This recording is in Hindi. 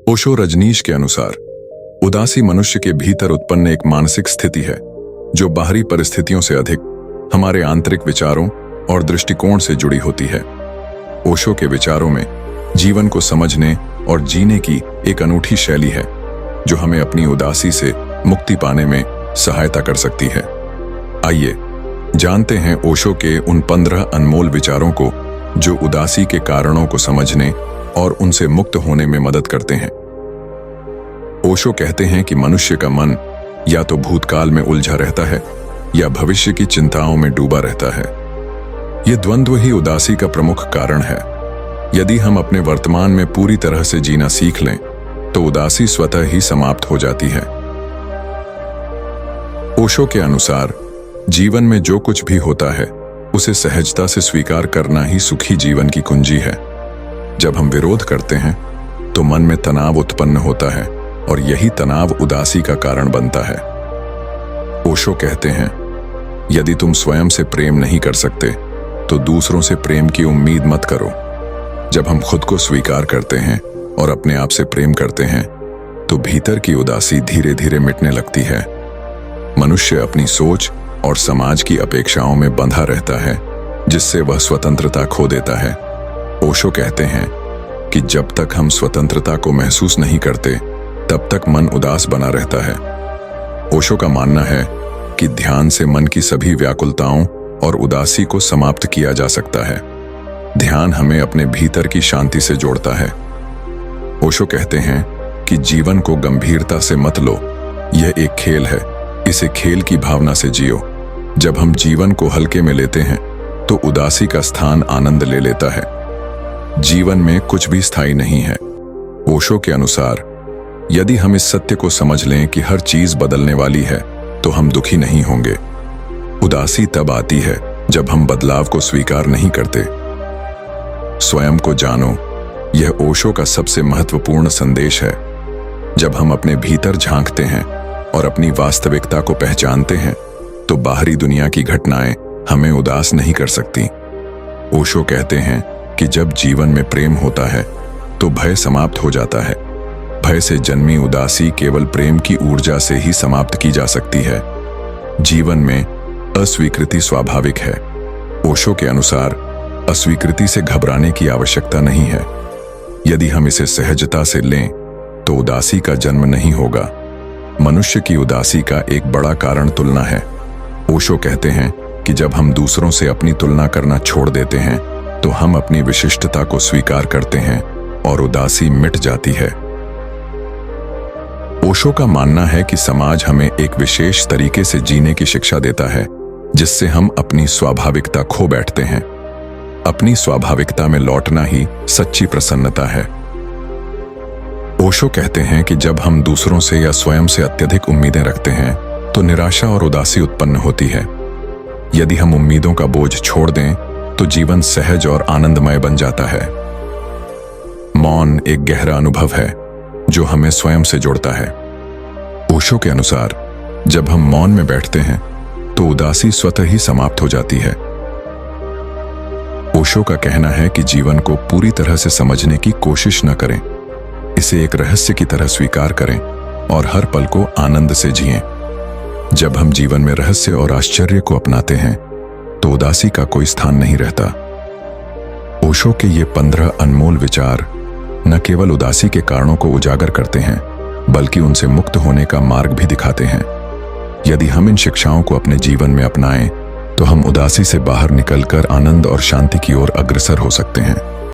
ओशो रजनीश के अनुसार उदासी मनुष्य के भीतर उत्पन्न एक मानसिक स्थिति है जो बाहरी परिस्थितियों से अधिक हमारे आंतरिक विचारों और दृष्टिकोण से जुड़ी होती है। ओशो के विचारों में जीवन को समझने और जीने की एक अनूठी शैली है जो हमें अपनी उदासी से मुक्ति पाने में सहायता कर सकती है। आइए जानते हैं ओशो के उन 15 अनमोल विचारों को जो उदासी के कारणों को समझने और उनसे मुक्त होने में मदद करते हैं। ओशो कहते हैं कि मनुष्य का मन या तो भूतकाल में उलझा रहता है या भविष्य की चिंताओं में डूबा रहता है। यह द्वंद्व ही उदासी का प्रमुख कारण है। यदि हम अपने वर्तमान में पूरी तरह से जीना सीख लें तो उदासी स्वतः ही समाप्त हो जाती है। ओशो के अनुसार जीवन में जो कुछ भी होता है उसे सहजता से स्वीकार करना ही सुखी जीवन की कुंजी है। जब हम विरोध करते हैं तो मन में तनाव उत्पन्न होता है और यही तनाव उदासी का कारण बनता है। ओशो कहते हैं, यदि तुम स्वयं से प्रेम नहीं कर सकते तो दूसरों से प्रेम की उम्मीद मत करो। जब हम खुद को स्वीकार करते हैं और अपने आप से प्रेम करते हैं तो भीतर की उदासी धीरे धीरे मिटने लगती है। मनुष्य अपनी सोच और समाज की अपेक्षाओं में बंधा रहता है जिससे वह स्वतंत्रता खो देता है। ओशो कहते हैं कि जब तक हम स्वतंत्रता को महसूस नहीं करते तब तक मन उदास बना रहता है। ओशो का मानना है कि ध्यान से मन की सभी व्याकुलताओं और उदासी को समाप्त किया जा सकता है। ध्यान हमें अपने भीतर की शांति से जोड़ता है। ओशो कहते हैं कि जीवन को गंभीरता से मत लो, यह एक खेल है, इसे खेल की भावना से जियो। जब हम जीवन को हल्के में लेते हैं तो उदासी का स्थान आनंद ले लेता है। जीवन में कुछ भी स्थायी नहीं है। ओशो के अनुसार यदि हम इस सत्य को समझ लें कि हर चीज बदलने वाली है तो हम दुखी नहीं होंगे। उदासी तब आती है जब हम बदलाव को स्वीकार नहीं करते। स्वयं को जानो, यह ओशो का सबसे महत्वपूर्ण संदेश है। जब हम अपने भीतर झांकते हैं और अपनी वास्तविकता को पहचानते हैं तो बाहरी दुनिया की घटनाएं हमें उदास नहीं कर सकती। ओशो कहते हैं कि जब जीवन में प्रेम होता है तो भय समाप्त हो जाता है। भय से जन्मी उदासी केवल प्रेम की ऊर्जा से ही समाप्त की जा सकती है। जीवन में अस्वीकृति स्वाभाविक है। ओशो के अनुसार अस्वीकृति से घबराने की आवश्यकता नहीं है। यदि हम इसे सहजता से लें तो उदासी का जन्म नहीं होगा। मनुष्य की उदासी का एक बड़ा कारण तुलना है। ओशो कहते हैं कि जब हम दूसरों से अपनी तुलना करना छोड़ देते हैं तो हम अपनी विशिष्टता को स्वीकार करते हैं और उदासी मिट जाती है। ओशो का मानना है कि समाज हमें एक विशेष तरीके से जीने की शिक्षा देता है जिससे हम अपनी स्वाभाविकता खो बैठते हैं। अपनी स्वाभाविकता में लौटना ही सच्ची प्रसन्नता है। ओशो कहते हैं कि जब हम दूसरों से या स्वयं से अत्यधिक उम्मीदें रखते हैं तो निराशा और उदासी उत्पन्न होती है। यदि हम उम्मीदों का बोझ छोड़ दें तो जीवन सहज और आनंदमय बन जाता है। मौन एक गहरा अनुभव है जो हमें स्वयं से जोड़ता है। ओशो के अनुसार जब हम मौन में बैठते हैं तो उदासी स्वतः ही समाप्त हो जाती है। ओशो का कहना है कि जीवन को पूरी तरह से समझने की कोशिश न करें, इसे एक रहस्य की तरह स्वीकार करें और हर पल को आनंद से जिएं। जब हम जीवन में रहस्य और आश्चर्य को अपनाते हैं तो उदासी का कोई स्थान नहीं रहता। ओशो के ये 15 अनमोल विचार न केवल उदासी के कारणों को उजागर करते हैं बल्कि उनसे मुक्त होने का मार्ग भी दिखाते हैं। यदि हम इन शिक्षाओं को अपने जीवन में अपनाएं तो हम उदासी से बाहर निकलकर आनंद और शांति की ओर अग्रसर हो सकते हैं।